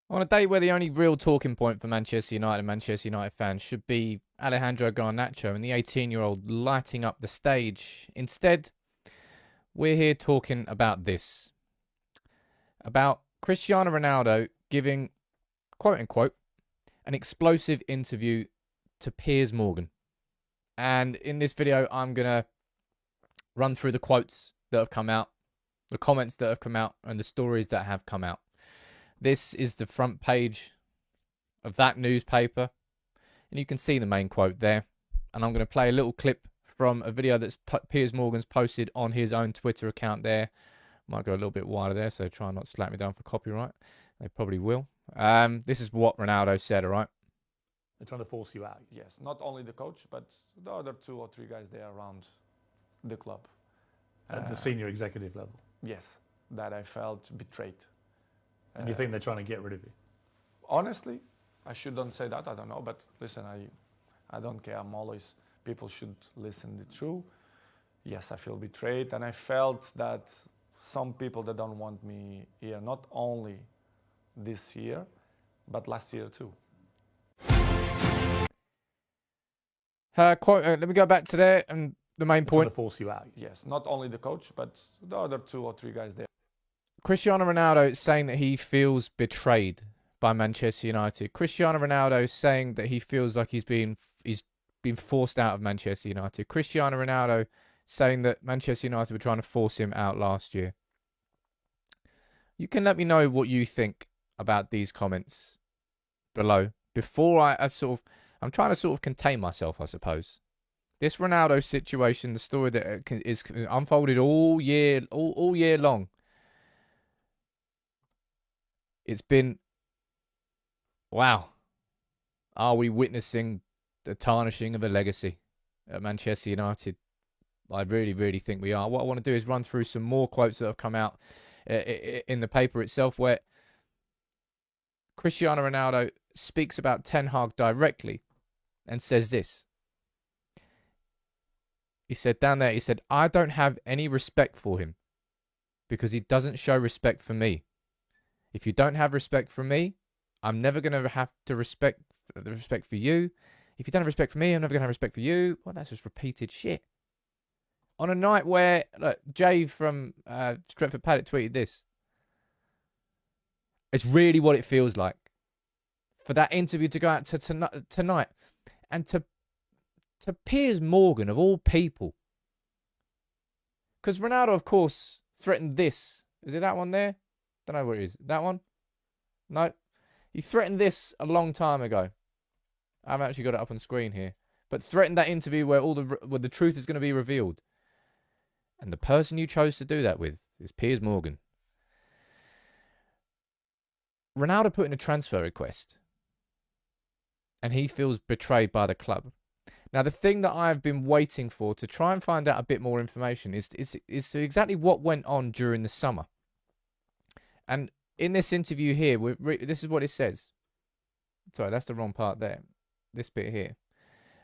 On a day where the only real talking point for Manchester United and Manchester United fans should be Alejandro Garnacho and the 18-year-old lighting up the stage. Instead, we're here talking about this. About Cristiano Ronaldo giving, quote unquote, an explosive interview to Piers Morgan. And in this video, I'm going to run through the quotes that have come out, the comments that have come out, and the stories that have come out. This is the front page of that newspaper, and you can see the main quote there. And I'm going to play a little clip from a video that's Piers Morgan's posted on his own Twitter account there. Might go a little bit wider there, so try not to slap me down for copyright. They probably will. This is what Ronaldo said, all right? They're trying to force you out. Yes, not only the coach, but the other 2 or 3 guys there around the club. At the senior executive level. Yes, that I felt betrayed. And you think they're trying to get rid of you? Honestly, I shouldn't say that, I don't know, but listen, I don't care, people should listen the truth. Yes, I feel betrayed, and I felt that some people that don't want me here, not only this year, but last year too. Let me go back to there and the main They're point. trying to force you out. Yes, not only the coach, but the other 2 or 3 guys there. Cristiano Ronaldo is saying that he feels betrayed by Manchester United. Cristiano Ronaldo is saying that he feels like he's been forced out of Manchester United. Cristiano Ronaldo saying that Manchester United were trying to force him out last year. You can let me know what you think about these comments below. Before I'm trying to sort of contain myself, I suppose. This Ronaldo situation, the story that is unfolded all year long. It's been, wow. Are we witnessing the tarnishing of a legacy at Manchester United? I really, really think we are. What I want to do is run through some more quotes that have come out in the paper itself, where Cristiano Ronaldo speaks about Ten Hag directly and says this. He said down there, I don't have any respect for him because he doesn't show respect for me. If you don't have respect for me, I'm never going to have to respect for you. If you don't have respect for me, I'm never going to have respect for you. Well, that's just repeated shit. On a night where, look, Jay from Stretford Paddock tweeted this. It's really what it feels like for that interview to go out to tonight. And to Piers Morgan, of all people. Because Ronaldo, of course, threatened this. Is it that one there? Don't know what it is. That one? No. He threatened this a long time ago. I haven't actually got it up on screen here. But threatened that interview where where the truth is going to be revealed. And the person you chose to do that with is Piers Morgan. Ronaldo put in a transfer request. And he feels betrayed by the club. Now, the thing that I've been waiting for to try and find out a bit more information is exactly what went on during the summer. And in this interview here, this is what it says. Sorry, that's the wrong part there. This bit here.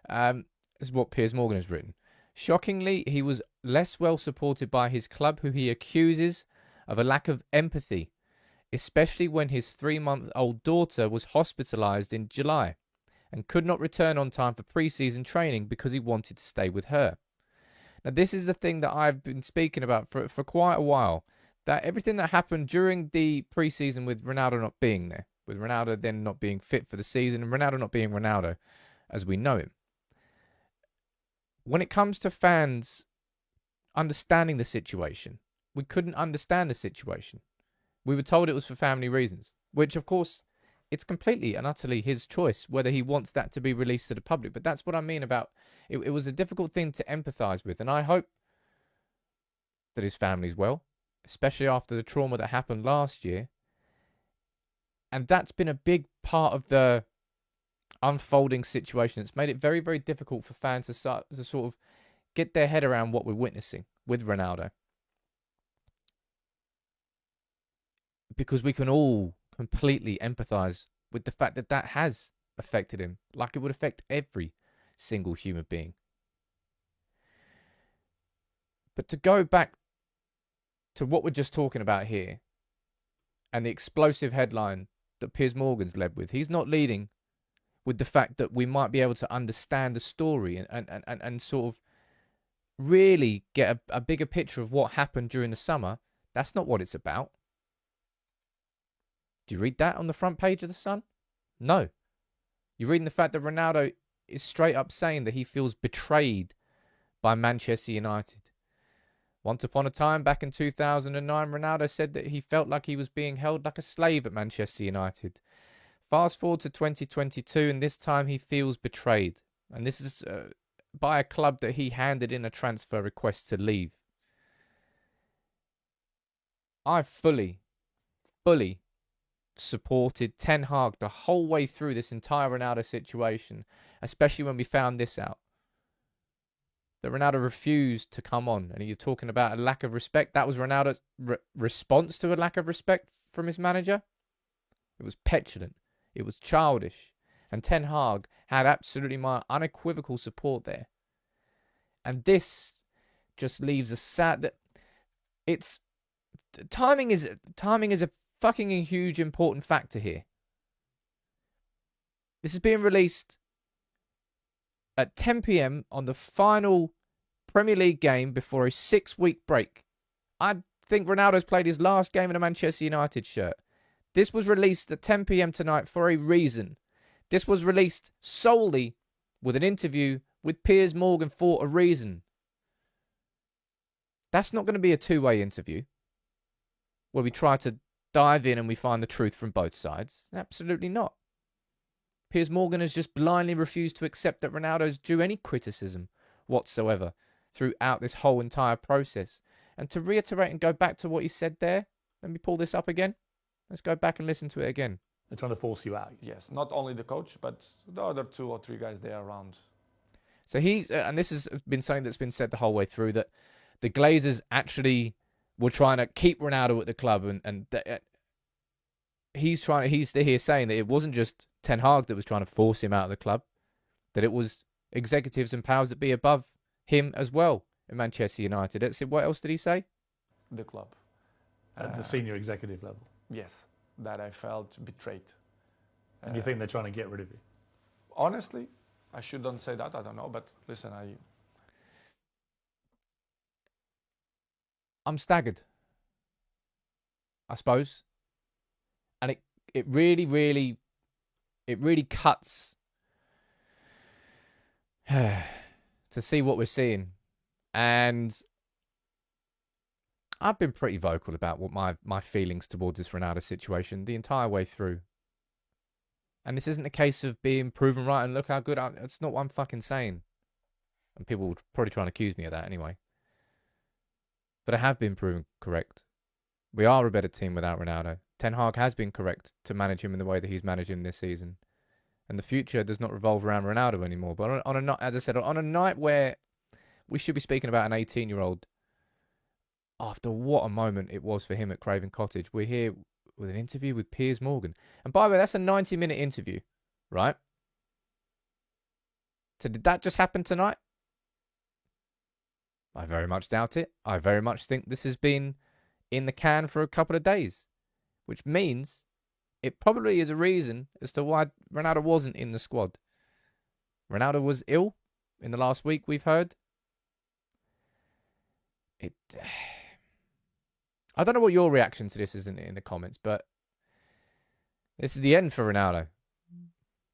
This is what Piers Morgan has written. Shockingly, he was less well supported by his club, who he accuses of a lack of empathy, especially when his 3-month-old daughter was hospitalised in July and could not return on time for pre-season training because he wanted to stay with her. Now, this is the thing that I've been speaking about for quite a while, that everything that happened during the pre-season with Ronaldo not being there, with Ronaldo then not being fit for the season, and Ronaldo not being Ronaldo as we know him. When it comes to fans understanding the situation, we couldn't understand the situation. We were told it was for family reasons, which, of course, it's completely and utterly his choice whether he wants that to be released to the public. But that's what I mean about it was a difficult thing to empathise with. And I hope that his family's well, especially after the trauma that happened last year. And that's been a big part of the unfolding situation. It's made it very, very difficult for fans to sort of get their head around what we're witnessing with Ronaldo. Because we can all completely empathise with the fact that that has affected him, like it would affect every single human being. But to go back to what we're just talking about here, and the explosive headline that Piers Morgan's led with. He's not leading with the fact that we might be able to understand the story and sort of really get a bigger picture of what happened during the summer. That's not what it's about. Do you read that on the front page of The Sun? No. You're reading the fact that Ronaldo is straight up saying that he feels betrayed by Manchester United. Once upon a time, back in 2009, Ronaldo said that he felt like he was being held like a slave at Manchester United. Fast forward to 2022, and this time he feels betrayed. And this is by a club that he handed in a transfer request to leave. I fully supported Ten Hag the whole way through this entire Ronaldo situation, especially when we found this out. That Ronaldo refused to come on. And you're talking about a lack of respect. That was Ronaldo's response to a lack of respect from his manager. It was petulant. It was childish. And Ten Hag had absolutely my unequivocal support there. And this just leaves a sad... that it's... Timing is a fucking huge important factor here. This is being released at 10 p.m. on the final Premier League game before a 6-week break. I think Ronaldo's played his last game in a Manchester United shirt. This was released at 10 p.m. tonight for a reason. This was released solely with an interview with Piers Morgan for a reason. That's not going to be a two-way interview where we try to dive in and we find the truth from both sides. Absolutely not. Piers Morgan has just blindly refused to accept that Ronaldo's due any criticism whatsoever throughout this whole entire process. And to reiterate and go back to what he said there, let me pull this up again. Let's go back and listen to it again. They're trying to force you out. Yes, not only the coach, but the other 2 or 3 guys there around. So he's, and this has been something that's been said the whole way through, that the Glazers actually were trying to keep Ronaldo at the club, and he's here saying that it wasn't just Ten Hag that was trying to force him out of the club, that it was executives and powers that be above him as well at Manchester United. What else did he say? The club. At the senior executive level. Yes, that I felt betrayed. And you think they're trying to get rid of you? Honestly, I shouldn't say that, I don't know, but listen, I'm staggered, I suppose. And it really cuts to see what we're seeing. And I've been pretty vocal about what my feelings towards this Ronaldo situation the entire way through. And this isn't a case of being proven right and look how good it's not what I'm fucking saying. And people will probably try and accuse me of that anyway. But I have been proven correct. We are a better team without Ronaldo. Ten Hag has been correct to manage him in the way that he's managed him this season. And the future does not revolve around Ronaldo anymore. But on a night, as I said, on a night where we should be speaking about an 18-year-old, after what a moment it was for him at Craven Cottage, we're here with an interview with Piers Morgan. And by the way, that's a 90-minute interview, right? So did that just happen tonight? I very much doubt it. I very much think this has been in the can for a couple of days, which means it probably is a reason as to why Ronaldo wasn't in the squad. Ronaldo was ill in the last week, we've heard. I don't know what your reaction to this is in the comments, but this is the end for Ronaldo.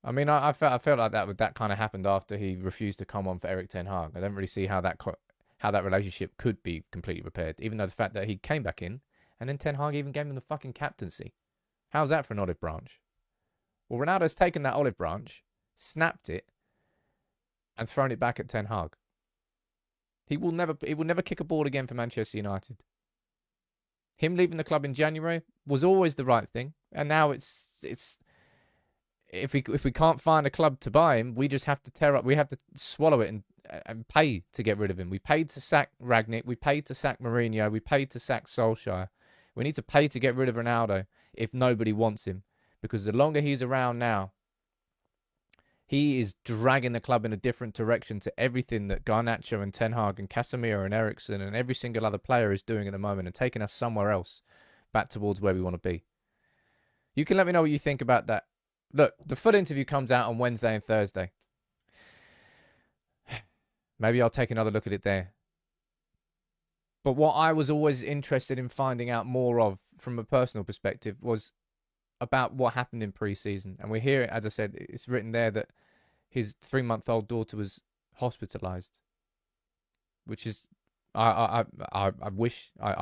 I mean, I felt like that kind of happened after he refused to come on for Erik ten Hag. I don't really see how that relationship could be completely repaired, even though the fact that he came back in and then Ten Hag even gave him the fucking captaincy. How's that for an olive branch? Well, Ronaldo's taken that olive branch, snapped it, and thrown it back at Ten Hag. He will never kick a ball again for Manchester United. Him leaving the club in January was always the right thing, and now it's if we can't find a club to buy him, we just have to tear up. We have to swallow it and pay to get rid of him. We paid to sack Ragnick. We paid to sack Mourinho. We paid to sack Solskjaer. We need to pay to get rid of Ronaldo if nobody wants him, because the longer he's around now, he is dragging the club in a different direction to everything that Garnacho and Ten Hag and Casemiro and Eriksen and every single other player is doing at the moment, and taking us somewhere else, back towards where we want to be. You can let me know what you think about that. Look, the full interview comes out on Wednesday and Thursday. Maybe I'll take another look at it there. But what I was always interested in finding out more of from a personal perspective was about what happened in pre-season. And we hear it, as I said, it's written there that his 3-month-old daughter was hospitalized, which is, I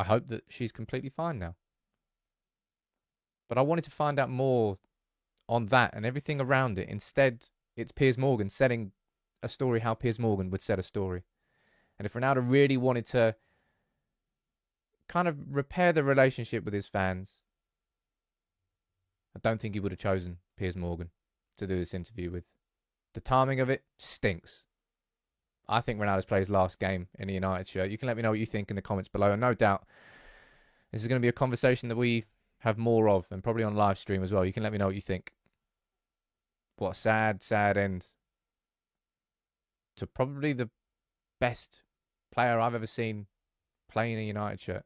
hope that she's completely fine now. But I wanted to find out more on that and everything around it. Instead, it's Piers Morgan setting a story how Piers Morgan would set a story. And if Ronaldo really wanted to kind of repair the relationship with his fans, I don't think he would have chosen Piers Morgan to do this interview with. The timing of it stinks. I think Ronaldo's played his last game in a United shirt. You can let me know what you think in the comments below. And no doubt, this is going to be a conversation that we have more of, and probably on live stream as well. You can let me know what you think. What a sad, sad end to probably the best player I've ever seen playing a United shirt.